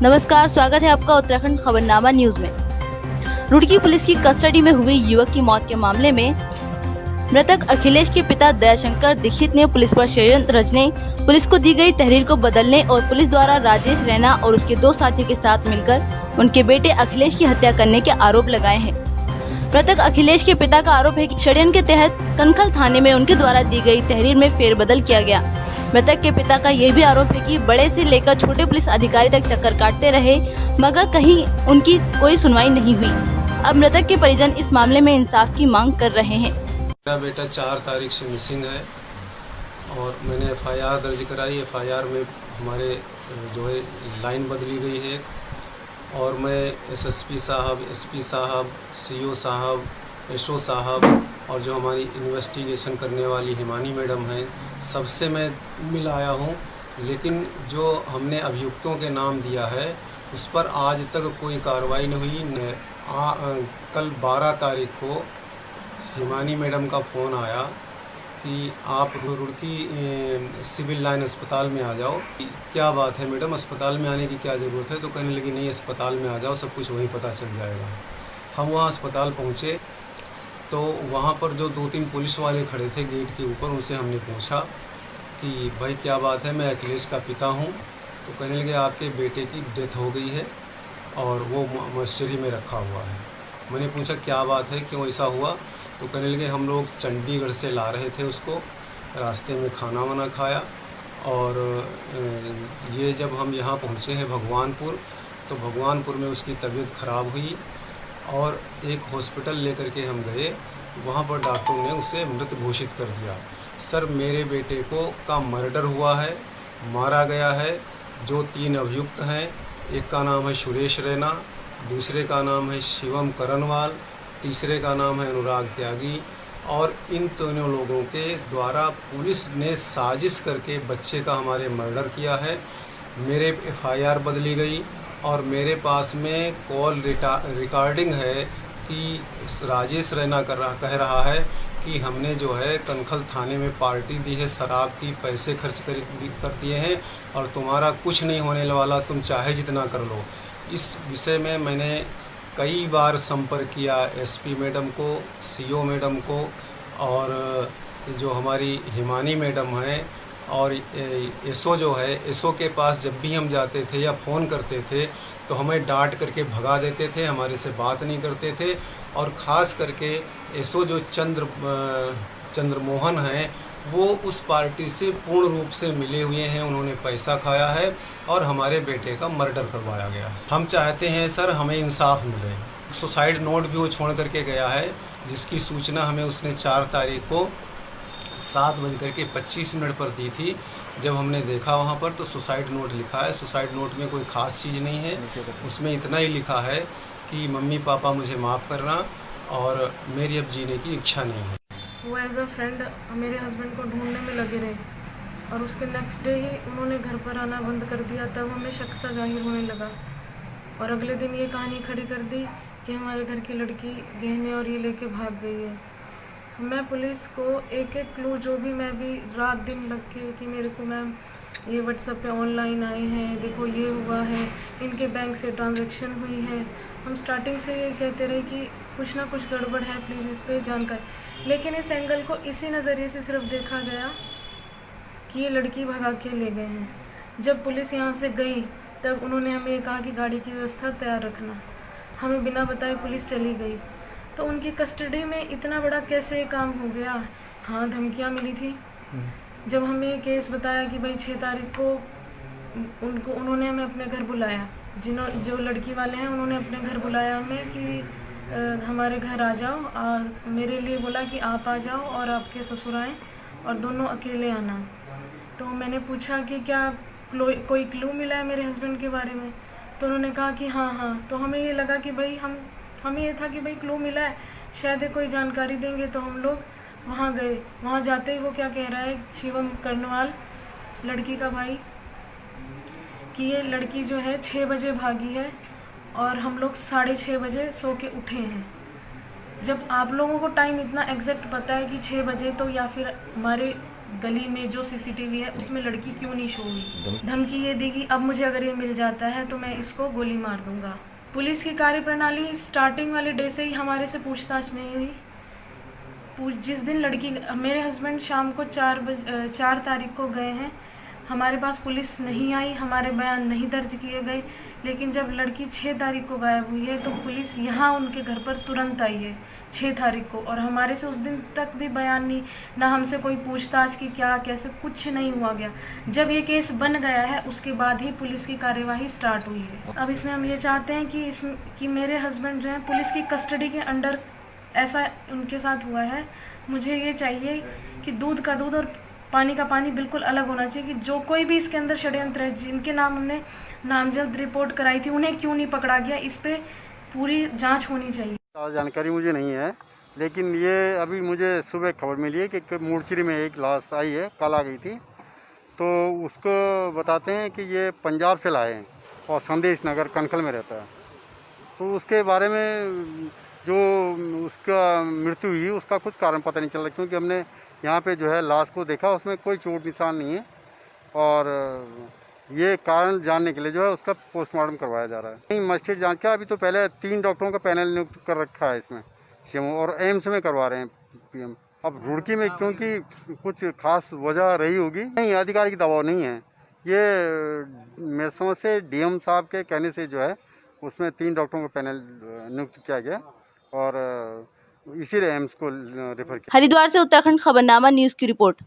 नमस्कार, स्वागत है आपका उत्तराखंड खबरनामा न्यूज में। रुड़की पुलिस की कस्टडी में हुए युवक की मौत के मामले में मृतक अखिलेश के पिता दयाशंकर दीक्षित ने पुलिस पर षड्यंत्र रचने, पुलिस को दी गई तहरीर को बदलने और पुलिस द्वारा राजेश रैना और उसके 2 साथियों के साथ मिलकर उनके बेटे अखिलेश की हत्या करने के आरोप लगाए हैं। मृतक अखिलेश के पिता का आरोप है कि षड्यंत्र के तहत कनखल थाने में उनके द्वारा दी गई तहरीर में फेरबदल किया गया। मृतक के पिता का यह भी आरोप है कि बड़े से लेकर छोटे पुलिस अधिकारी तक चक्कर काटते रहे, मगर कहीं उनकी कोई सुनवाई नहीं हुई। अब मृतक के परिजन इस मामले में इंसाफ की मांग कर रहे हैं। मेरा बेटा 4 तारीख से मिसिंग है और मैंने एफआईआर दर्ज कराई। एफआईआर में हमारे जो है लाइन बदली गई है और मैं एसएसपी साहब, एसपी साहब, सीओ साहब, एसओ साहब और जो हमारी इन्वेस्टिगेशन करने वाली हिमानी मैडम हैं, सबसे मैं मिल आया हूँ। लेकिन जो हमने अभियुक्तों के नाम दिया है उस पर आज तक कोई कार्रवाई नहीं हुई। कल 12 तारीख को हिमानी मैडम का फ़ोन आया कि आप रुड़की सिविल लाइन अस्पताल में आ जाओ। क्या बात है मैडम, अस्पताल में आने की क्या ज़रूरत है? तो कहने लगी नहीं, अस्पताल में आ जाओ, सब कुछ वहीं पता चल जाएगा। हम वहाँ अस्पताल पहुँचे तो वहाँ पर जो 2-3 पुलिस वाले खड़े थे गेट के ऊपर, उनसे हमने पूछा कि भाई क्या बात है, मैं अखिलेश का पिता हूँ। तो कहने लगे आपके बेटे की डेथ हो गई है और वो मर्चरी में रखा हुआ है। मैंने पूछा क्या बात है, क्यों ऐसा हुआ? तो कहने लगे हम लोग चंडीगढ़ से ला रहे थे उसको, रास्ते में खाना वाना खाया और ये जब हम यहाँ पहुँचे हैं भगवानपुर, तो भगवानपुर में उसकी तबीयत ख़राब हुई और एक हॉस्पिटल लेकर के हम गए। वहाँ पर डॉक्टर ने उसे मृत घोषित कर दिया। सर, मेरे बेटे का मर्डर हुआ है, मारा गया है। जो 3 अभियुक्त हैं, एक का नाम है सुरेश रैना, दूसरे का नाम है शिवम करनवाल, तीसरे का नाम है अनुराग त्यागी। और इन तीनों लोगों के द्वारा पुलिस ने साजिश करके बच्चे का हमारे मर्डर किया है। मेरे एफआईआर बदली गई और मेरे पास में कॉल रिकॉर्डिंग है कि राजेश रैना कह रहा है कि हमने जो है कनखल थाने में पार्टी दी है, शराब की पैसे खर्च कर दिए हैं और तुम्हारा कुछ नहीं होने वाला, तुम चाहे जितना कर लो। इस विषय में मैंने कई बार संपर्क किया एसपी मैडम को, सीओ मैडम को और जो हमारी हिमानी मैडम हैं और एसओ जो है, एसओ के पास जब भी हम जाते थे या फ़ोन करते थे तो हमें डांट करके भगा देते थे, हमारे से बात नहीं करते थे। और ख़ास करके एसओ जो चंद्रमोहन हैं, वो उस पार्टी से पूर्ण रूप से मिले हुए हैं। उन्होंने पैसा खाया है और हमारे बेटे का मर्डर करवाया गया है। हम चाहते हैं सर हमें इंसाफ मिले। सुसाइड नोट भी वो छोड़ करके गया है, जिसकी सूचना हमें उसने 4 तारीख को 7:25 पर दी थी। जब हमने देखा वहाँ पर तो सुसाइड नोट लिखा है। सुसाइड नोट में कोई ख़ास चीज़ नहीं है, उसमें इतना ही लिखा है कि मम्मी पापा मुझे माफ़ करना और मेरी अब जीने की इच्छा नहीं है। वो एज अ फ्रेंड मेरे हस्बैंड को ढूंढने में लगे रहे और उसके नेक्स्ट डे ही उन्होंने घर पर आना बंद कर दिया। तब हमें शक सा जाहिर होने लगा और अगले दिन ये कहानी खड़ी कर दी कि हमारे घर की लड़की गहने और ये लेके भाग गई है। मैं पुलिस को एक क्लू, जो भी मैं भी रात दिन लग के कि मेरे को मैम ये व्हाट्सएप पे ऑनलाइन आए हैं, देखो ये हुआ है, इनके बैंक से ट्रांजैक्शन हुई है। हम स्टार्टिंग से ये कहते रहे कि कुछ ना कुछ गड़बड़ है, प्लीज़ इस पर जानकारी। लेकिन इस एंगल को इसी नज़रिए से सिर्फ देखा गया कि ये लड़की भगा के ले गए हैं। जब पुलिस यहाँ से गई तब उन्होंने हमें ये कहा कि गाड़ी की व्यवस्था तैयार रखना। हमें बिना बताए पुलिस चली गई। तो उनकी कस्टडी में इतना बड़ा कैसे काम हो गया? हाँ, धमकियाँ मिली थी। जब हमें केस बताया कि भाई 6 तारीख को उन्होंने हमें अपने घर बुलाया, जो लड़की वाले हैं उन्होंने अपने घर बुलाया हमें कि हमारे घर आ जाओ। मेरे लिए बोला कि आप आ जाओ और आपके ससुर आएँ और दोनों अकेले आना। तो मैंने पूछा कि क्या कोई क्लू मिला है मेरे हस्बैंड के बारे में? तो उन्होंने कहा कि हाँ। तो हमें ये लगा कि भाई हमें ये था कि भाई क्लू मिला है, शायद कोई जानकारी देंगे। तो हम लोग वहाँ गए। वहाँ जाते ही वो क्या कह रहा है, शिवम करनवाल लड़की का भाई, कि ये लड़की जो है 6 बजे भागी है और हम लोग 6:30 बजे सो के उठे हैं। जब आप लोगों को टाइम इतना एग्जैक्ट पता है कि 6 बजे, तो या फिर हमारे गली में जो सीसीटीवी है उसमें लड़की क्यों नहीं शो हुई। धमकी ये दी कि अब मुझे अगर ये मिल जाता है तो मैं इसको गोली मार दूंगा। पुलिस की कार्यप्रणाली स्टार्टिंग वाले डे से ही हमारे से पूछताछ नहीं हुई। जिस दिन लड़की, मेरे हस्बैंड शाम को 4 तारीख को गए हैं, हमारे पास पुलिस नहीं आई, हमारे बयान नहीं दर्ज किए गए। लेकिन जब लड़की 6 तारीख को गायब हुई है तो पुलिस यहाँ उनके घर पर तुरंत आई है 6 तारीख को, और हमारे से उस दिन तक भी बयान नहीं, ना हमसे कोई पूछताछ की क्या कैसे, कुछ नहीं हुआ गया। जब ये केस बन गया है उसके बाद ही पुलिस की कार्यवाही स्टार्ट हुई है। अब इसमें हम ये चाहते हैं कि मेरे हस्बैंड जो है पुलिस की कस्टडी के अंडर, ऐसा उनके साथ हुआ है। मुझे ये चाहिए कि दूध का दूध और पानी का पानी बिल्कुल अलग होना चाहिए, कि जो कोई भी इसके अंदर षड्यंत्र है, जिनके नाम हमने नामजद रिपोर्ट कराई थी, उन्हें क्यों नहीं पकड़ा गया, इस पे पूरी जांच होनी चाहिए। जानकारी मुझे नहीं है, लेकिन ये अभी मुझे सुबह खबर मिली है कि मुर्चरी में एक लाश आई है, कल आ गई थी। तो उसको बताते हैं कि ये पंजाब से लाए हैं और संदेश नगर कनखल में रहता है। तो उसके बारे में जो उसका मृत्यु हुई उसका कुछ कारण पता नहीं चल रहा, क्योंकि हमने यहाँ पे जो है लाश को देखा, उसमें कोई चोट निशान नहीं है, और ये कारण जानने के लिए जो है उसका पोस्टमार्टम करवाया जा रहा है। नहीं, मजिस्ट्रेट जांच का अभी तो पहले 3 डॉक्टरों का पैनल नियुक्त कर रखा है इसमें सीएमओ, और एम्स में करवा रहे हैं पीएम। अब रुड़की में क्योंकि कुछ खास वजह रही होगी, नहीं आधिकारिक दबाव नहीं है, ये मेरे समझ से डीएम साहब के कहने से जो है उसमें 3 डॉक्टरों का पैनल नियुक्त किया गया और इसीलिए एम्स को रेफर किया। हरिद्वार से उत्तराखंड खबरनामा न्यूज की रिपोर्ट।